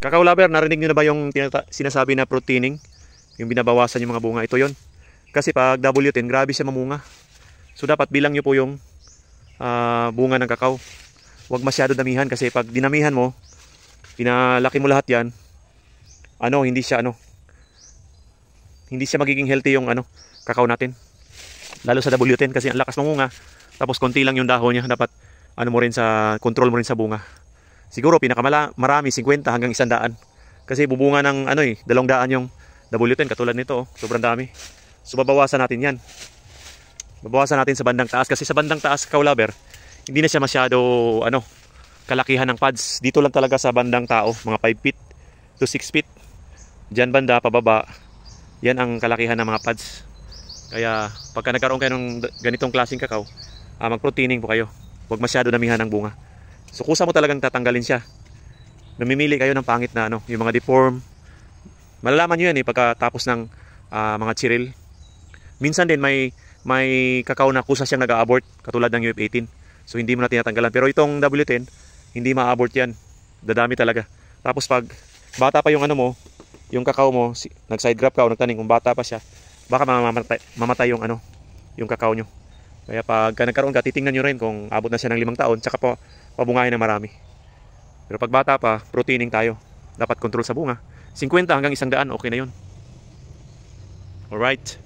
Kakao lover, narinig nyo na ba yung sinasabi na proteining? Yung binabawasan yung mga bunga. Ito yon. Kasi pag W10, grabe siya mamunga. So dapat bilang nyo po yung bunga ng kakao. Huwag masyado damihan kasi pag dinamihan mo, pinalaki mo lahat yan, hindi siya magiging healthy yung kakao natin. Lalo sa W10 kasi ang lakas mamunga. Tapos konti lang yung dahon niya. Dapat control mo rin sa bunga. Siguro marami 50 hanggang 100. Kasi bubunga ng 200 yung W10 katulad nito, sobrang dami. So babawasan natin 'yan. Babawasan natin sa bandang taas kasi sa bandang taas, kakao lover, hindi na siya masyado kalakihan ng pods. Dito lang talaga sa bandang tao, mga 5 feet to 6 feet. Diyan banda pababa, yan ang kalakihan ng mga pods. Kaya pagka nagkaroon kayo ng ganitong klaseng kakao, mag-proteining po kayo. Huwag masyado damihan ng bunga. So kusa mo talagang tatanggalin siya. Namimili kayo ng pangit na yung mga deform. Malalaman nyo yan pagkatapos ng mga chiril. Minsan din may kakao na kusa siyang nag-a-abort katulad ng UF18. So hindi mo na tinatanggalan. Pero itong W10, hindi ma-abort yan. Dadami talaga. Tapos pag bata pa yung yung kakao mo, nag-side graft ka o nagtanim, kung bata pa siya, baka mamatay yung kakao nyo. Kaya pag nagkaroon ka, titingnan nyo rin kung abot na siya ng 5 taon, tsaka pabungahin na marami. Pero pag bata pa, proteining tayo. Dapat control sa bunga. 50 hanggang 100, okay na yun. Alright.